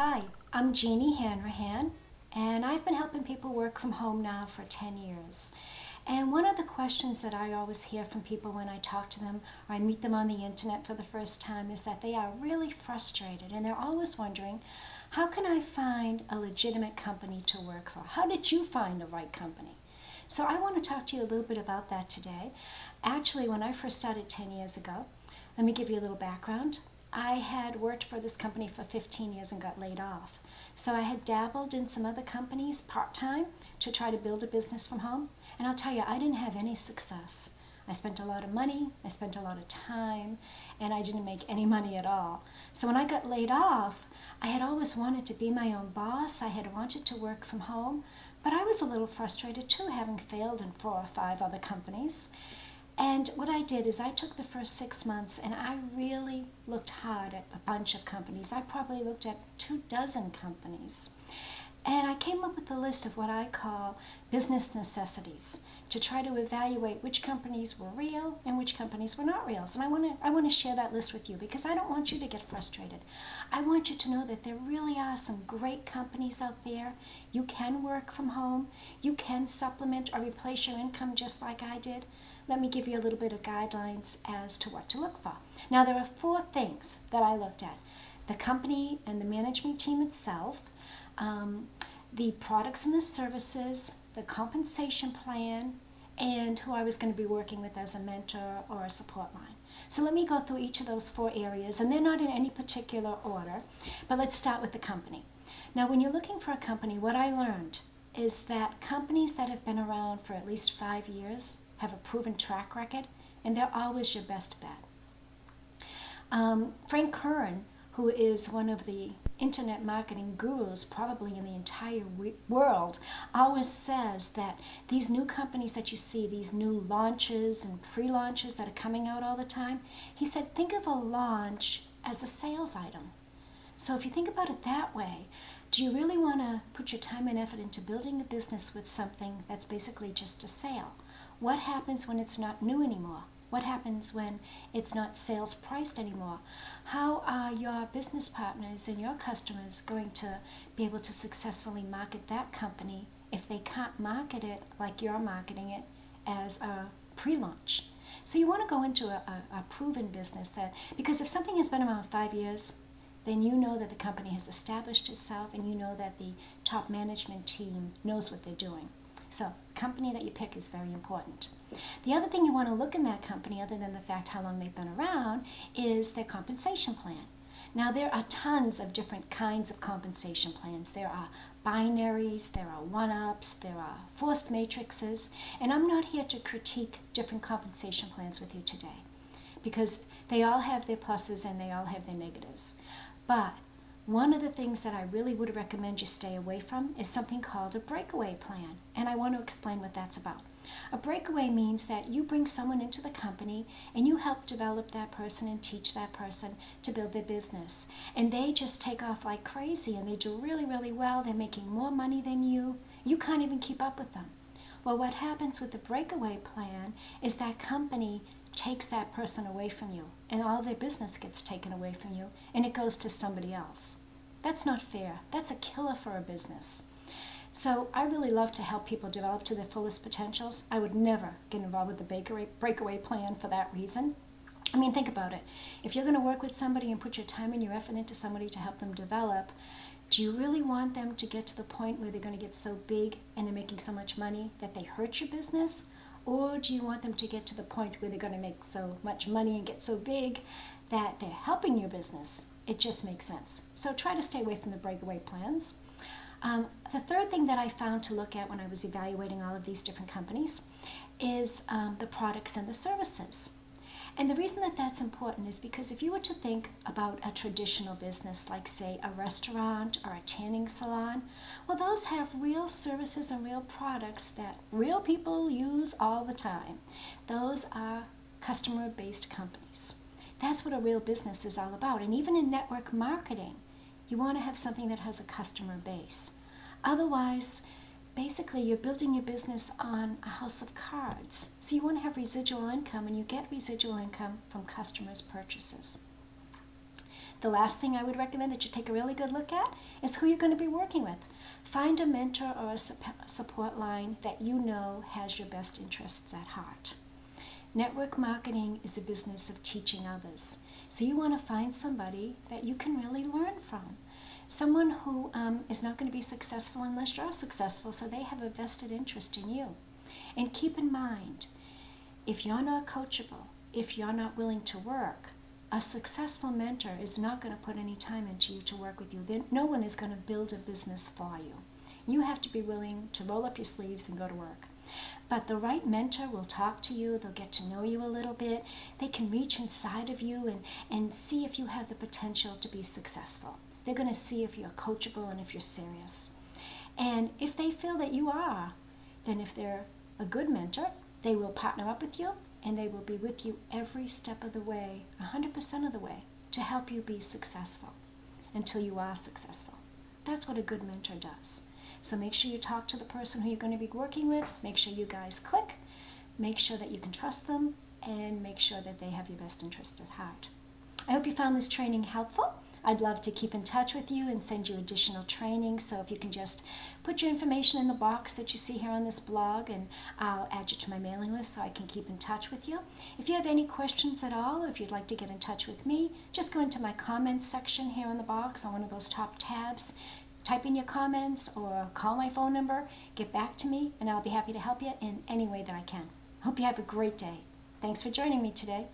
Hi, I'm Jeannie Hanrahan, and I've been helping people work from home now for 10 years. And one of the questions that I always hear from people when I talk to them or I meet them on the internet for the first time is that they are really frustrated and they're always wondering, how can I find a legitimate company to work for? How did you find the right company? So I want to talk to you a little bit about that today. Actually, when I first started 10 years ago, let me give you a little background. I had worked for this company for 15 years and got laid off. So I had dabbled in some other companies part-time to try to build a business from home. And I'll tell you, I didn't have any success. I spent a lot of money, I spent a lot of time, and I didn't make any money at all. So when I got laid off, I had always wanted to be my own boss. I had wanted to work from home, but I was a little frustrated too, having failed in 4 or 5 other companies. And what I did is I took the first 6 months and I really looked hard at a bunch of companies. I probably looked at 24 companies. And I came up with a list of what I call business necessities to try to evaluate which companies were real and which companies were not real. And I want to share that list with you because I don't want you to get frustrated. I want you to know that there really are some great companies out there. You can work from home. You can supplement or replace your income just like I did. Let me give you a little bit of guidelines as to what to look for. Now, there are 4 things that I looked at: the company and the management team itself, the products and the services, the compensation plan, and who I was going to be working with as a mentor or a support line. So let me go through each of those 4 areas, and they're not in any particular order, but let's start with the company. Now, when you're looking for a company, what I learned is that companies that have been around for at least 5 years have a proven track record, and they're always your best bet. Frank Kern, who is one of the internet marketing gurus probably in the entire world, always says that these new companies that you see, these new launches and pre-launches that are coming out all the time, he said, think of a launch as a sales item. So if you think about it that way, do you really want to put your time and effort into building a business with something that's basically just a sale? What happens when it's not new anymore? What happens when it's not sales priced anymore? How are your business partners and your customers going to be able to successfully market that company if they can't market it like you're marketing it as a pre-launch? So you want to go into a proven business that, because if something has been around 5 years, then you know that the company has established itself and you know that the top management team knows what they're doing. So the company that you pick is very important. The other thing you want to look in that company, other than the fact how long they've been around, is their compensation plan. Now, there are tons of different kinds of compensation plans. There are binaries, there are one-ups, there are forced matrices, and I'm not here to critique different compensation plans with you today because they all have their pluses and they all have their negatives. But one of the things that I really would recommend you stay away from is something called a breakaway plan, and I want to explain what that's about. A breakaway means that you bring someone into the company and you help develop that person and teach that person to build their business. And they just take off like crazy and they do really, really well. They're making more money than you. You can't even keep up with them. Well, what happens with the breakaway plan is that company takes that person away from you and all their business gets taken away from you and it goes to somebody else. That's not fair. That's a killer for a business. So I really love to help people develop to their fullest potentials. I would never get involved with the breakaway plan for that reason. I mean, think about it. If you're going to work with somebody and put your time and your effort into somebody to help them develop, do you really want them to get to the point where they're going to get so big and they're making so much money that they hurt your business? Or do you want them to get to the point where they're going to make so much money and get so big that they're helping your business? It just makes sense. So try to stay away from the breakaway plans. The third thing that I found to look at when I was evaluating all of these different companies is the products and the services. And the reason that that's important is because if you were to think about a traditional business, like say a restaurant or a tanning salon, well, those have real services and real products that real people use all the time. Those are customer-based companies. That's what a real business is all about. And even in network marketing, you want to have something that has a customer base. Otherwise, basically, you're building your business on a house of cards. So you want to have residual income, and you get residual income from customers' purchases. The last thing I would recommend that you take a really good look at is who you're going to be working with. Find a mentor or a support line that you know has your best interests at heart. Network marketing is a business of teaching others. So you want to find somebody that you can really learn from. Someone who is not going to be successful unless you're successful, so they have a vested interest in you. And keep in mind, if you're not coachable, if you're not willing to work, a successful mentor is not going to put any time into you to work with you. No one is going to build a business for you. You have to be willing to roll up your sleeves and go to work. But the right mentor will talk to you, they'll get to know you a little bit, they can reach inside of you and see if you have the potential to be successful. They're going to see if you're coachable and if you're serious. And if they feel that you are, then if they're a good mentor, they will partner up with you and they will be with you every step of the way, 100% of the way, to help you be successful until you are successful. That's what a good mentor does. So make sure you talk to the person who you're going to be working with, make sure you guys click, make sure that you can trust them, and make sure that they have your best interest at heart. I hope you found this training helpful. I'd love to keep in touch with you and send you additional training, so if you can just put your information in the box that you see here on this blog, and I'll add you to my mailing list so I can keep in touch with you. If you have any questions at all, or if you'd like to get in touch with me, just go into my comments section here on the box on one of those top tabs. Type in your comments or call my phone number, get back to me, and I'll be happy to help you in any way that I can. Hope you have a great day. Thanks for joining me today.